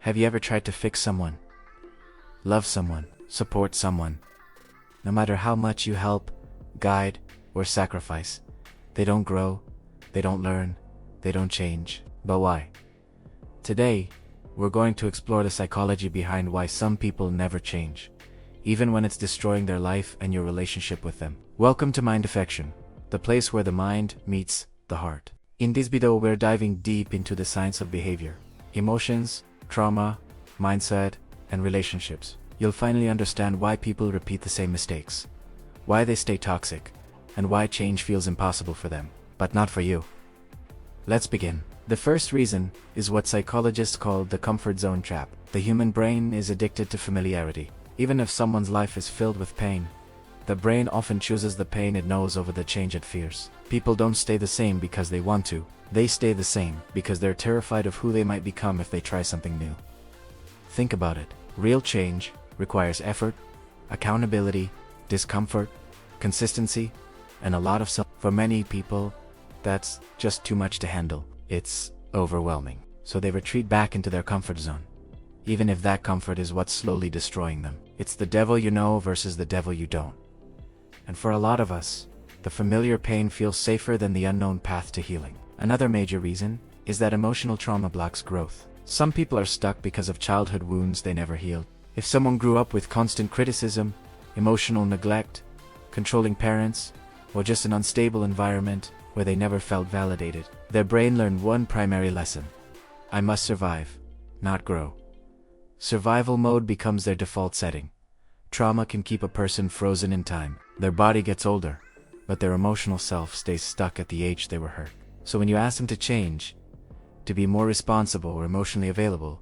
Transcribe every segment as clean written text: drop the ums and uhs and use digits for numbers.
Have you ever tried to fix someone, love someone, support someone? No matter how much you help, guide, or sacrifice, they don't grow, they don't learn, they don't change. But why? Today, we're going to explore the psychology behind why some people never change, even when it's destroying their life and your relationship with them. Welcome to Mind Affection, the place where the mind meets the heart. In this video, we're diving deep into the science of behavior, emotions, trauma, mindset, and relationships. You'll finally understand why people repeat the same mistakes, why they stay toxic, and why change feels impossible for them, but not for you. Let's begin. The first reason is what psychologists call the comfort zone trap. The human brain is addicted to familiarity. Even if someone's life is filled with pain, the brain often chooses the pain it knows over the change it fears. People don't stay the same because they want to. They stay the same because they're terrified of who they might become if they try something new. Think about it. Real change requires effort, accountability, discomfort, consistency, and a lot of self. For many people, that's just too much to handle. It's overwhelming. So they retreat back into their comfort zone, even if that comfort is what's slowly destroying them. It's the devil you know versus the devil you don't. And for a lot of us, the familiar pain feels safer than the unknown path to healing. Another major reason is that emotional trauma blocks growth. Some people are stuck because of childhood wounds they never healed. If someone grew up with constant criticism, emotional neglect, controlling parents, or just an unstable environment where they never felt validated, their brain learned one primary lesson: I must survive, not grow. Survival mode becomes their default setting. Trauma can keep a person frozen in time. Their body gets older, but their emotional self stays stuck at the age they were hurt. So when you ask them to change, to be more responsible or emotionally available,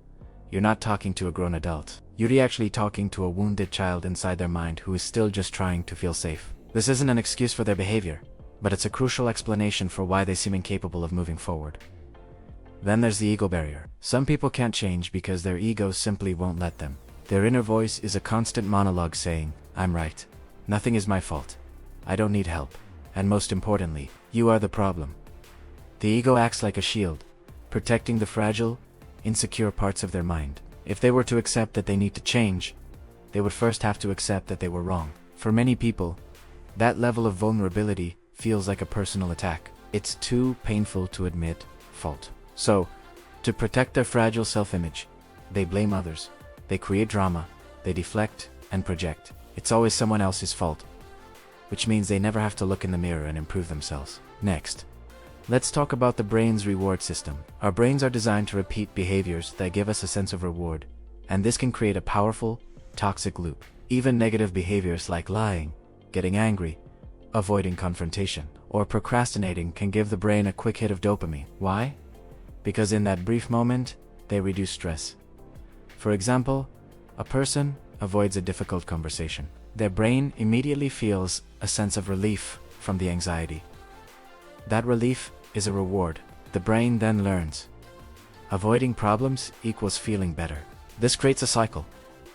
you're not talking to a grown adult. You're actually talking to a wounded child inside their mind who is still just trying to feel safe. This isn't an excuse for their behavior, but it's a crucial explanation for why they seem incapable of moving forward. Then there's the ego barrier. Some people can't change because their ego simply won't let them. Their inner voice is a constant monologue saying, I'm right. Nothing is my fault. I don't need help. And most importantly, you are the problem. The ego acts like a shield, protecting the fragile, insecure parts of their mind. If they were to accept that they need to change, they would first have to accept that they were wrong. For many people, that level of vulnerability feels like a personal attack. It's too painful to admit fault. So, to protect their fragile self-image, they blame others, they create drama, they deflect and project. It's always someone else's fault, which means they never have to look in the mirror and improve themselves. Next, let's talk about the brain's reward system. Our brains are designed to repeat behaviors that give us a sense of reward, and this can create a powerful, toxic loop. Even negative behaviors like lying, getting angry, avoiding confrontation, or procrastinating can give the brain a quick hit of dopamine. Why? Because in that brief moment, they reduce stress. For example, a person avoids a difficult conversation. Their brain immediately feels a sense of relief from the anxiety. That relief is a reward. The brain then learns. Avoiding problems equals feeling better. This creates a cycle.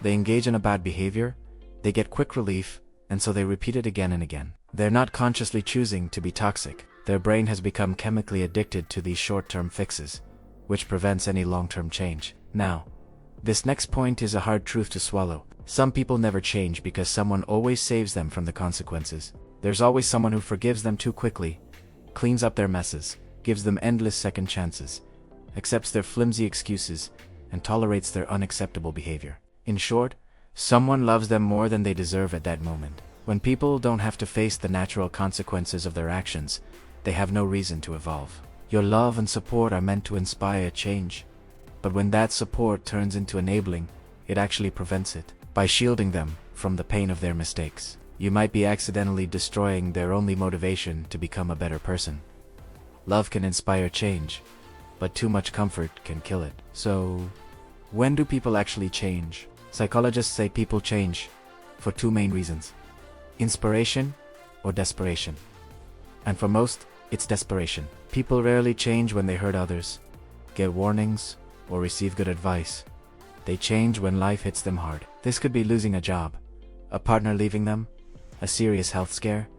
They engage in a bad behavior, they get quick relief, and so they repeat it again and again. They're not consciously choosing to be toxic. Their brain has become chemically addicted to these short-term fixes, which prevents any long-term change. Now, this next point is a hard truth to swallow. Some people never change because someone always saves them from the consequences. There's always someone who forgives them too quickly, cleans up their messes, gives them endless second chances, accepts their flimsy excuses, and tolerates their unacceptable behavior. In short, someone loves them more than they deserve at that moment. When people don't have to face the natural consequences of their actions, they have no reason to evolve. Your love and support are meant to inspire change, but when that support turns into enabling, it actually prevents it. By shielding them from the pain of their mistakes, you might be accidentally destroying their only motivation to become a better person. Love can inspire change, but too much comfort can kill it. So, when do people actually change? Psychologists say people change for two main reasons: inspiration or desperation. And for most, it's desperation. People rarely change when they hurt others, get warnings, or receive good advice. They change when life hits them hard. This could be losing a job, a partner leaving them, a serious health scare,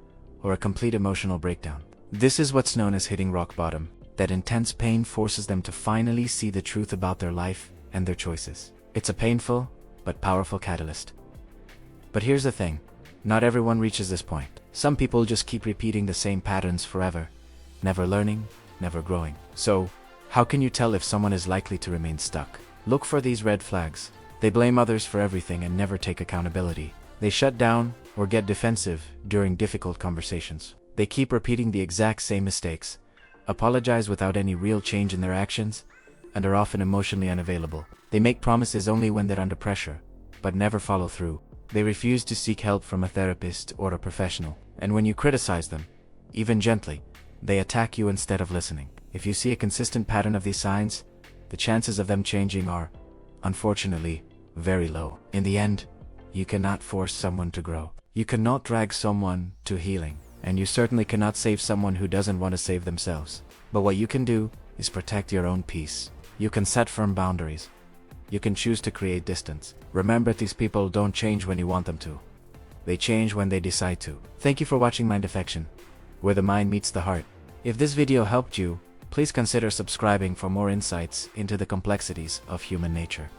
or a complete emotional breakdown. This is what's known as hitting rock bottom. That intense pain forces them to finally see the truth about their life and their choices. It's a painful, but powerful catalyst. But here's the thing, not everyone reaches this point. Some people just keep repeating the same patterns forever, never learning, never growing. So, how can you tell if someone is likely to remain stuck? Look for these red flags. They blame others for everything and never take accountability. They shut down or get defensive during difficult conversations. They keep repeating the exact same mistakes, apologize without any real change in their actions, and are often emotionally unavailable. They make promises only when they're under pressure, but never follow through. They refuse to seek help from a therapist or a professional. And when you criticize them, even gently, they attack you instead of listening. If you see a consistent pattern of these signs, the chances of them changing are, unfortunately, very low. In the end, you cannot force someone to grow. You cannot drag someone to healing, and you certainly cannot save someone who doesn't want to save themselves. But what you can do is protect your own peace. You can set firm boundaries. You can choose to create distance. Remember, these people don't change when you want them to. They change when they decide to. Thank you for watching Mind Affection, where the mind meets the heart. If this video helped you, please consider subscribing for more insights into the complexities of human nature.